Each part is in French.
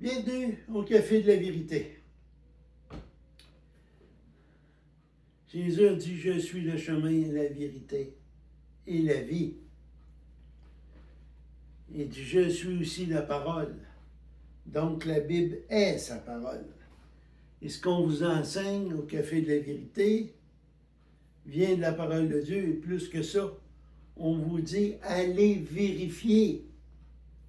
Bienvenue au Café de la Vérité. Jésus a dit, je suis le chemin, la vérité et la vie. Il dit, je suis aussi la parole. Donc la Bible est sa parole. Et ce qu'on vous enseigne au Café de la Vérité vient de la parole de Dieu. Et plus que ça, on vous dit, allez vérifier.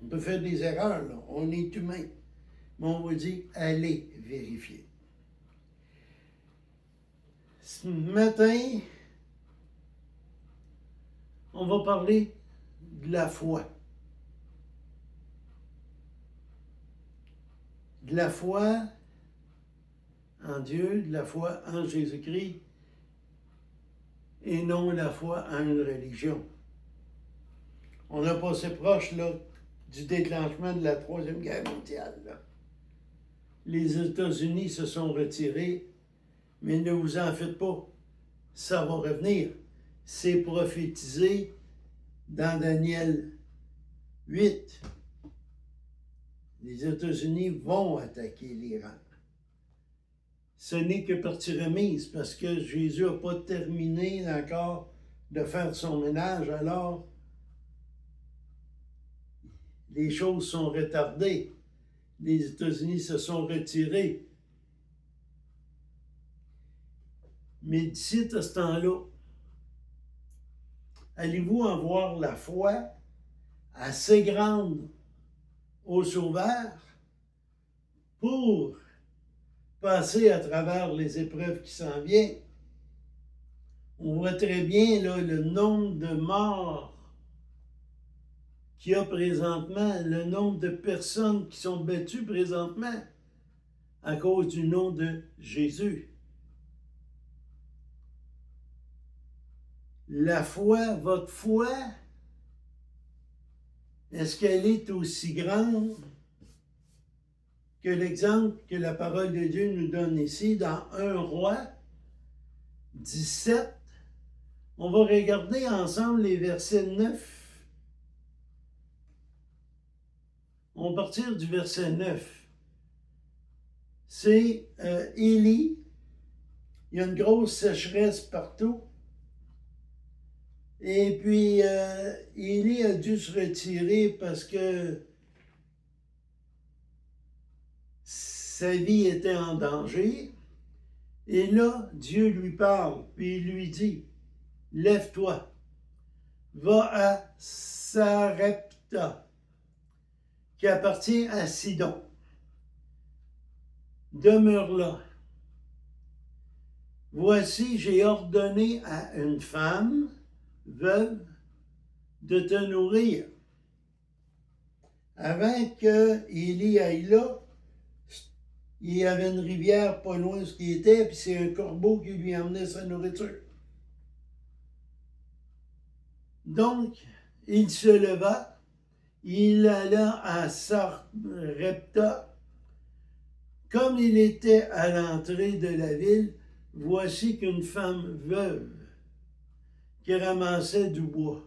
On peut faire des erreurs, là. On est humain. Mais on vous dit, allez vérifier. Ce matin, on va parler de la foi. De la foi en Dieu, de la foi en Jésus-Christ, et non la foi en une religion. On a passé proche là, du déclenchement de la Troisième Guerre mondiale. Là. Les États-Unis se sont retirés, mais ne vous en faites pas, ça va revenir. C'est prophétisé dans Daniel 8. Les États-Unis vont attaquer l'Iran. Ce n'est que partie remise parce que Jésus n'a pas terminé encore de faire son ménage, alors les choses sont retardées. Les États-Unis se sont retirés. Mais d'ici à ce temps-là, allez-vous avoir la foi assez grande au Sauveur pour passer à travers les épreuves qui s'en viennent? On voit très bien là, le nombre de morts qu'il y a présentement, le nombre de personnes qui sont battues présentement à cause du nom de Jésus. La foi, votre foi, est-ce qu'elle est aussi grande que l'exemple que la parole de Dieu nous donne ici dans 1 Roi 17? On va regarder ensemble les versets 9. On va partir du verset 9. C'est Élie. Il y a une grosse sécheresse partout. Et puis, Élie a dû se retirer parce que sa vie était en danger. Et là, Dieu lui parle, puis il lui dit, « Lève-toi, va à Sarepta, qui appartient à Sidon. Demeure là. Voici, j'ai ordonné à une femme veuve de te nourrir. » Avant qu'Élie aille là, il y avait une rivière pas loin de ce qu'il était, puis c'est un corbeau qui lui emmenait sa nourriture. Donc, il se leva, il alla à Sarepta. Comme il était à l'entrée de la ville, voici qu'une femme veuve qui ramassait du bois.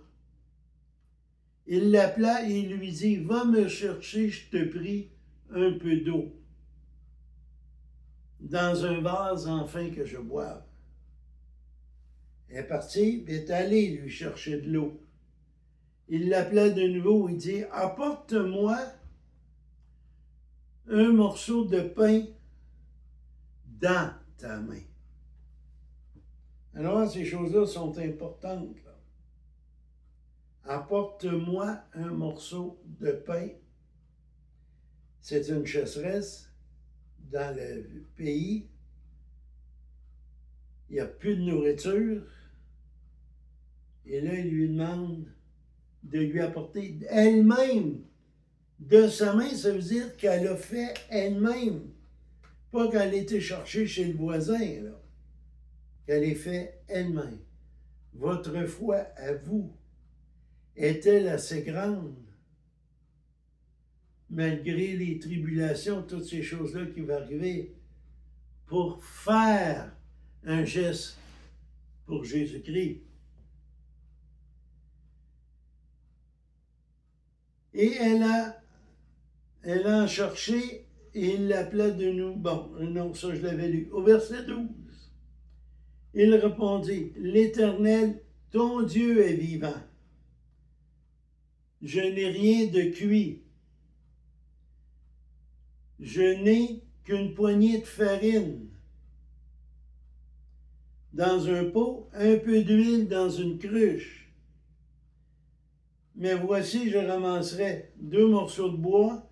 Il l'appela et il lui dit, « Va me chercher, je te prie, un peu d'eau dans un vase afin que je boive. » Elle est partie et est allée lui chercher de l'eau. Il l'appela de nouveau et dit, « Apporte-moi un morceau de pain dans ta main. » Alors, ces choses-là sont importantes. Là. Apporte-moi un morceau de pain. C'est une chasseresse dans le pays. Il n'y a plus de nourriture. Et là, il lui demande de lui apporter elle-même de sa main. Ça veut dire qu'elle a fait elle-même. Pas qu'elle a été cherchée chez le voisin, là. Qu'elle ait fait elle-même. Votre foi à vous est-elle assez grande, malgré les tribulations, toutes ces choses-là qui vont arriver, pour faire un geste pour Jésus-Christ? Et elle a cherché et il l'appela de nous. Bon, non, ça je l'avais lu. Au verset 12, il répondit, l'Éternel, ton Dieu est vivant. Je n'ai rien de cuit. Je n'ai qu'une poignée de farine dans un pot, un peu d'huile dans une cruche. Mais voici, je ramasserai 2 morceaux de bois,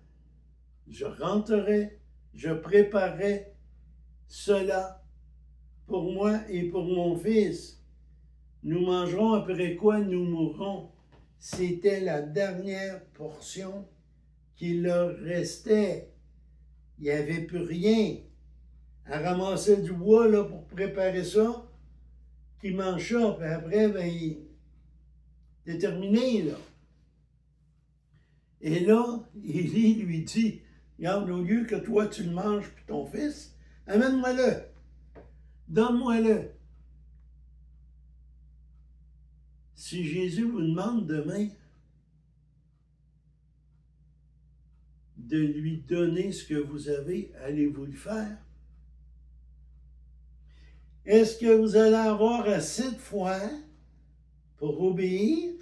je rentrerai, je préparerai cela pour moi et pour mon fils. Nous mangerons, après quoi nous mourrons. C'était la dernière portion qui leur restait. Il n'y avait plus rien. Elle ramassait du bois là, pour préparer ça, qu'il mange ça, puis après, ben, c'est terminé, là. Et là, Élie lui dit, regarde, au lieu que toi tu le manges, puis ton fils, amène-moi-le, donne-moi-le. Si Jésus vous demande demain de lui donner ce que vous avez, allez-vous le faire? Est-ce que vous allez avoir assez de foi pour obéir?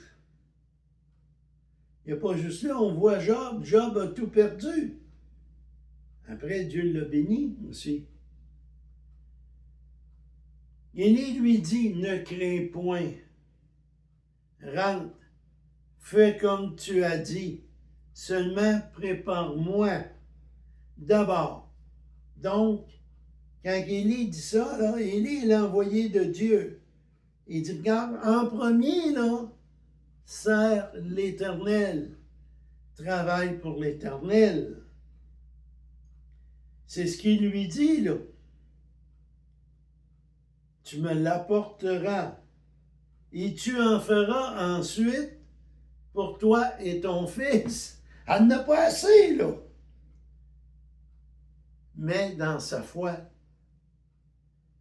Il n'y a pas juste là, on voit Job. Job a tout perdu. Après, Dieu l'a béni aussi. Élie lui dit, ne crains point. Rentre, fais comme tu as dit. Seulement prépare-moi d'abord. Donc, quand Élie dit ça, là, Élie est l'envoyé de Dieu. Il dit, regarde, en premier, là, sers l'Éternel. Travaille pour l'Éternel. C'est ce qu'il lui dit, là. Tu me l'apporteras et tu en feras ensuite pour toi et ton fils. Elle n'a pas assez, là. Mais dans sa foi,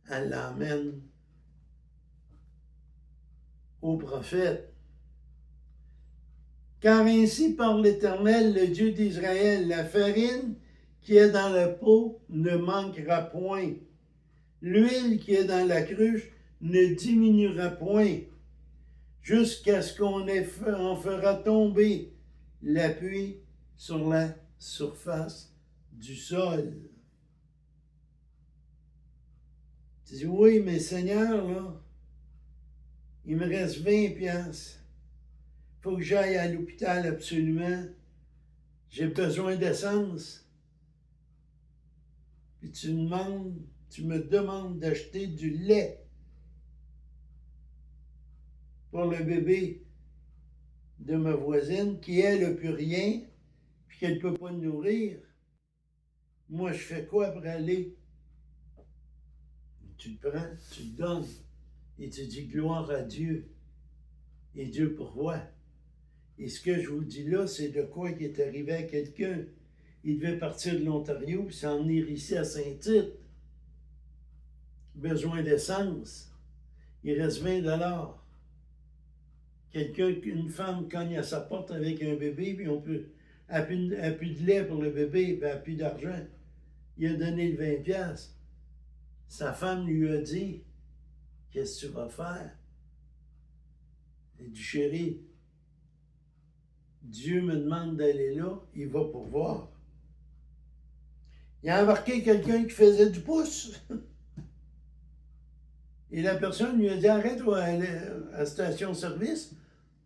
elle l'emmène au prophète. Car ainsi parle l'Éternel, le Dieu d'Israël, la farine qui est dans le pot ne manquera point. L'huile qui est dans la cruche ne diminuera point, jusqu'à ce qu'on en fera tomber la pluie sur la surface du sol. Tu dis, oui, mais Seigneur, là, il me reste 20 piastres. Il faut que j'aille à l'hôpital absolument. J'ai besoin d'essence. Puis tu me demandes d'acheter du lait pour le bébé de ma voisine qui, elle, n'a plus rien, puis qu'elle ne peut pas le nourrir. Moi, je fais quoi pour aller? Tu le prends, tu le donnes, et tu dis gloire à Dieu. Et Dieu pourvoit. Et ce que je vous dis là, c'est de quoi qui est arrivé à quelqu'un. Il devait partir de l'Ontario, puis s'en venir ici à Saint-Tite. Besoin d'essence. Il reste 20 $. Une femme cogne à sa porte avec un bébé, puis elle n'a plus de lait pour le bébé, puis elle n'a plus d'argent. Il a donné le 20 piastres. Sa femme lui a dit, qu'est-ce que tu vas faire? Elle dit, chérie, Dieu me demande d'aller là, il va pourvoir. Il a embarqué quelqu'un qui faisait du pouce. Et la personne lui a dit, arrête à la station-service,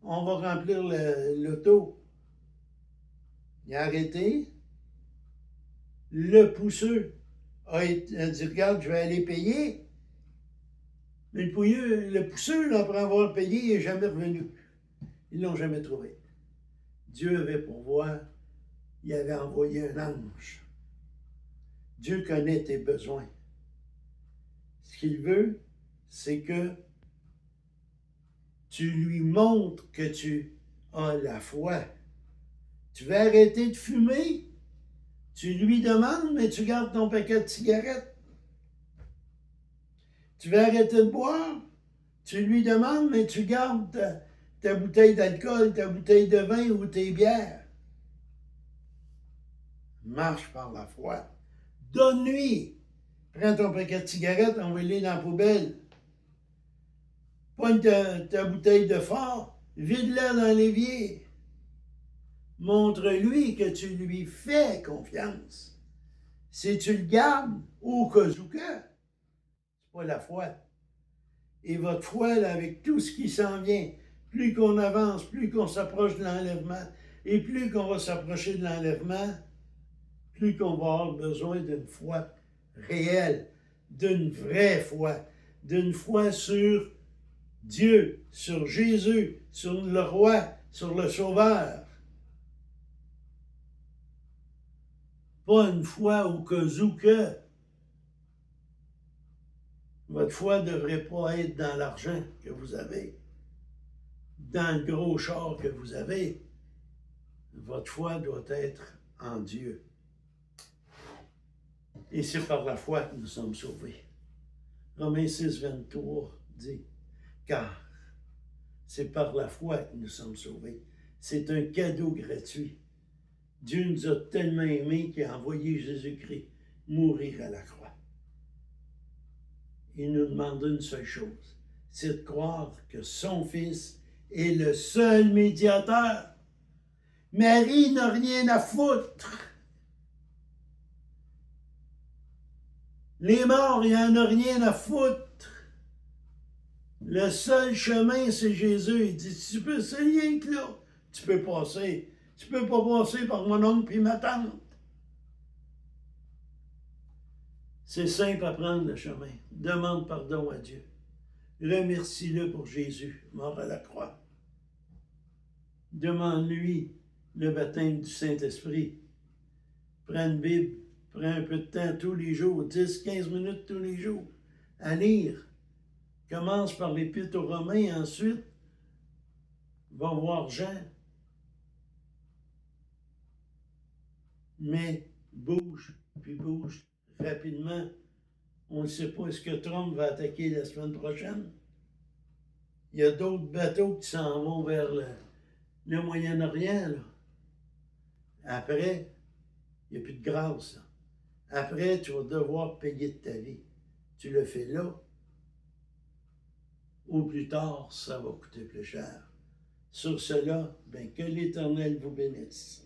on va remplir l'auto. Il a arrêté. Le pousseux a dit, regarde, je vais aller payer. Mais le pousseux, après avoir payé, il n'est jamais revenu. Ils ne l'ont jamais trouvé. Dieu avait pourvoir, il avait envoyé un ange. Dieu connaît tes besoins. Ce qu'il veut, c'est que tu lui montres que tu as la foi. Tu veux arrêter de fumer? Tu lui demandes, mais tu gardes ton paquet de cigarettes. Tu veux arrêter de boire? Tu lui demandes, mais tu gardes ta bouteille d'alcool, ta bouteille de vin ou tes bières. marche par la foi. Donne-lui. Prends ton paquet de cigarettes, envoie-les dans la poubelle. Pointe ta bouteille de fort, vide-la dans l'évier. Montre-lui que tu lui fais confiance. Si tu le gardes, au cas où que, c'est pas la foi. Et votre foi, là, avec tout ce qui s'en vient, plus qu'on avance, plus qu'on s'approche de l'enlèvement, et plus qu'on va s'approcher de l'enlèvement, plus qu'on va avoir besoin d'une foi réelle, d'une vraie foi, d'une foi sur Dieu, sur Jésus, sur le roi, sur le sauveur. Pas une foi au cas où que. Votre foi ne devrait pas être dans l'argent que vous avez, dans le gros char que vous avez. Votre foi doit être en Dieu. Et c'est par la foi que nous sommes sauvés. Romains 6, 23 dit, car c'est par la foi que nous sommes sauvés. C'est un cadeau gratuit. Dieu nous a tellement aimés qu'il a envoyé Jésus-Christ mourir à la croix. Il nous demande une seule chose, c'est de croire que son Fils est le seul médiateur. Marie n'a rien à foutre. Les morts, il n'y en a rien à foutre. Le seul chemin, c'est Jésus. Il dit, tu peux, c'est rien que là. Tu peux passer. Tu peux pas passer par mon oncle et ma tante. C'est simple à prendre le chemin. Demande pardon à Dieu. Remercie-le pour Jésus, mort à la croix. Demande-lui le baptême du Saint-Esprit. Prends une Bible, prends un peu de temps tous les jours, 10-15 minutes tous les jours, à lire. Commence par l'Épître aux Romains, ensuite, va voir Jean. Mais bouge, puis bouge rapidement. On ne sait pas, est-ce que Trump va attaquer la semaine prochaine? Il y a d'autres bateaux qui s'en vont vers le Moyen-Orient, là. Après, il n'y a plus de grâce, là. Après, tu vas devoir payer de ta vie. Tu le fais là, ou plus tard, ça va coûter plus cher. Sur cela, ben, que l'Éternel vous bénisse.